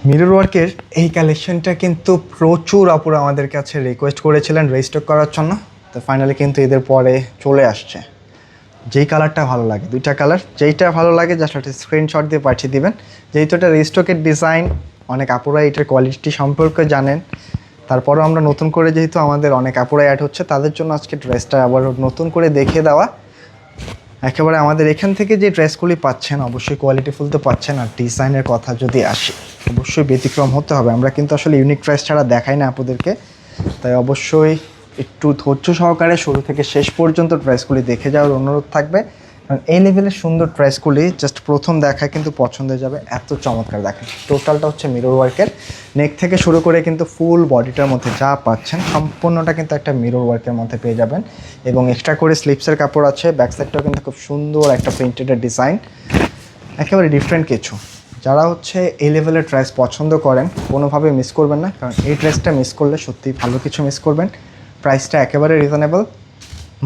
Mirror ওয়ার্কের এই কালেকশনটা কিন্তু প্রচুর আপুরা আমাদের কাছে রিকোয়েস্ট করেছিলেন রিস্টক করার জন্য। তো ফাইনালি কিন্তু এদের পরে চলে আসছে। যেই কালারটা ভালো লাগে, দুইটা কালার, যেইটা ভালো লাগে জাস্ট একটা স্ক্রিনশট দিয়ে পাঠিয়ে দিবেন। যেহেতু এটা রিস্টকের ডিজাইন, অনেক আপুরা এটার কোয়ালিটি সম্পর্কে জানেন। তারপরেও আমরা নতুন করে যেহেতু আমাদের অনেক আপুরা অ্যাড হচ্ছে, তাদের জন্য আজকে ড্রেসটা আবার নতুন করে দেখিয়ে দেওয়া। একেবারে আমাদের এখান থেকে যে ড্রেসগুলি পাচ্ছেন অবশ্যই কোয়ালিটিফুল তো পাচ্ছেন। আর ডিজাইনের কথা যদি আসে, অবশ্যই ব্যতিক্রম হতে হবে। আমরা কিন্তু আসলে ইউনিক ড্রেস ছাড়া দেখাই না আপনাদেরকে, তাই অবশ্যই একটু ধৈর্য সহকারে শুরু থেকে শেষ পর্যন্ত ড্রেসগুলি দেখে যাওয়ার অনুরোধ থাকবে। কারণ এই লেভেলের সুন্দর ড্রেসগুলি জাস্ট প্রথম দেখায় কিন্তু পছন্দ হয়ে যাবে, এত চমৎকার দেখেন। টোটালটা হচ্ছে মিরর ওয়ার্কের, নেক থেকে শুরু করে কিন্তু ফুল বডিটার মধ্যে যা পাচ্ছেন সম্পূর্ণটা কিন্তু একটা মিরর ওয়ার্কের মধ্যে পেয়ে যাবেন। এবং এক্সট্রা করে স্লিপসের কাপড় আছে, ব্যাক সাইডটাও কিন্তু খুব সুন্দর একটা প্রিন্টেডের ডিজাইন, একেবারে ডিফারেন্ট কিছু। যারা হচ্ছে এই লেভেলের ড্রেস পছন্দ করেন কোনোভাবে মিস করবেন না, কারণ এই ড্রেসটা মিস করলে সত্যিই ভালো কিছু মিস করবেন। প্রাইসটা একেবারে রিজনেবল,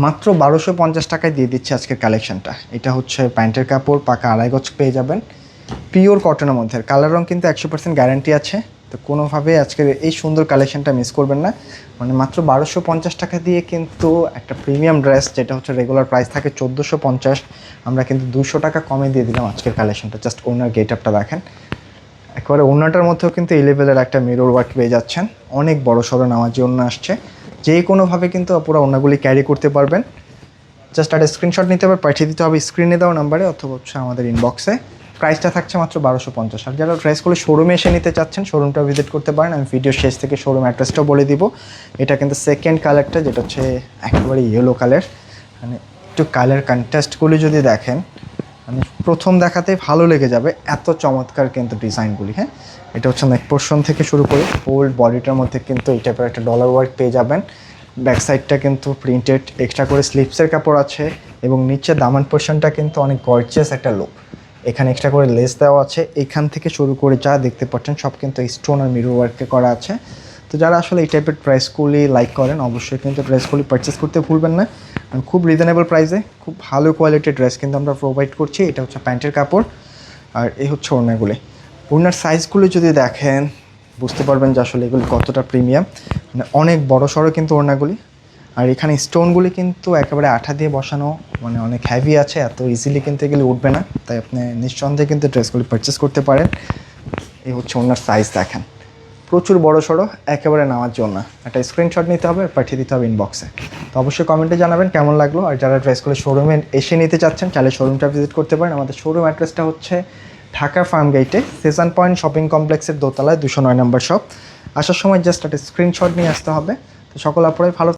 মাত্র 1250 টাকায় দিয়ে দিচ্ছে আজকের কালেকশনটা। এটা হচ্ছে প্যান্টের কাপড়, পাকা আড়াই গজ পেয়ে যাবেন, পিওর কটনের মধ্যে। কালার রং কিন্তু 100% গ্যারান্টি আছে। তো কোনোভাবে আজকের এই সুন্দর কালেকশনটা মিস করবেন না। মানে মাত্র 1250 টাকা দিয়ে কিন্তু একটা প্রিমিয়াম ড্রেস, যেটা হচ্ছে রেগুলার প্রাইস থাকে 1450, আমরা কিন্তু 200 টাকা কমে দিয়ে দিলাম আজকের কালেকশনটা। জাস্ট ওনার গেট আপটা দেখেন, একেবারে ওনাটার মধ্যেও কিন্তু এই লেভেলের একটা মিরর ওয়ার্ক পেয়ে যাচ্ছেন। অনেক বড় সড়ো নামাজি ওনা আসছে, যে কোনোভাবে কিন্তু পুরো ওনাগুলি ক্যারি করতে পারবেন। জাস্ট একটা স্ক্রিনশট নিতে হবে, পাঠিয়ে দিতে হবে স্ক্রিনে দেওয়া নাম্বারে অথবা হচ্ছে আমাদের ইনবক্সে। প্রাইসটা থাকছে মাত্র 1250। আর যারা ড্রেসগুলো শোরুমে এসে নিতে চাচ্ছেন, শোরুমটা ভিজিট করতে পারেন। আমি ভিডিও শেষ থেকে শোরুম অ্যাড্রেসটাও বলে দিব। এটা কিন্তু সেকেন্ড কালারটা, যেটা হচ্ছে একেবারে ইয়েলো কালার। মানে একটু কালার কন্ট্রাস্টগুলি যদি দেখেন, মানে প্রথম দেখাতেই ভালো লেগে যাবে, এত চমৎকার কিন্তু ডিজাইনগুলি। হ্যাঁ, এটা হচ্ছে নেক পোর্শন থেকে শুরু করে হোল বডিটার মধ্যে কিন্তু এই টাইপের একটা ডলার ওয়ার্ক পেয়ে যাবেন। ব্যাক সাইডটা কিন্তু প্রিন্টেড, এক্সট্রা করে স্লিপসের কাপড় আছে এবং নিচে দামান পোর্শনটা কিন্তু অনেক গর্জিয়াস একটা লুক। এখানে এক্সট্রা করে লেস দেওয়া আছে, এখান থেকে শুরু করে যা দেখতে পাচ্ছেন সব কিন্তু স্টোন আর মিরর ওয়ার্কে করা আছে। তো যারা আসলে এই টাইপের ড্রেসগুলি লাইক করেন অবশ্যই কিন্তু ড্রেসগুলি পারচেস করতে ভুলবেন না। খুব রিজনেবল প্রাইসে খুব ভালো কোয়ালিটির ড্রেস কিন্তু আমরা প্রোভাইড করছি। এটা হচ্ছে প্যান্টের কাপড়, আর এই হচ্ছে ওড়নাগুলি। ওড়নার সাইজগুলি যদি দেখেন বুঝতে পারবেন যে আসলে এগুলি কতটা প্রিমিয়াম। মানে অনেক বড় সড়ো কিন্তু ওড়নাগুলি। আর এখানে স্টোনগুলি কিন্তু একেবারে আঠা দিয়ে বসানো, মানে অনেক হ্যাভি আছে, এত ইজিলি কিন্তু এগুলি উঠবে না। তাই আপনি নিঃসন্দেহে কিন্তু ড্রেসগুলি পারচেস করতে পারেন। এই হচ্ছে ওড়নার সাইজ দেখেন, প্রচুর বড় সড়ো, একেবারে নেওয়ার জন্য একটা স্ক্রিনশট নিতে হবে, পাঠিয়ে দিতে হবে ইনবক্সে। তো অবশ্যই কমেন্টে জানাবেন কেমন লাগলো। আর যারা ড্রেসগুলো শোরুমে এসে নিতে চাচ্ছেন চাইলে শোরুমটা ভিজিট করতে পারেন। আমাদের শোরুম অ্যাড্রেসটা হচ্ছে ঢাকা ফার্ম গেটে, সেজান পয়েন্ট শপিং কমপ্লেক্সের দোতলায় 209 নম্বর শপ। আসার সময় জাস্ট একটা স্ক্রিনশট নিয়ে আসতে হবে। তো সকল আপনারাই ভালো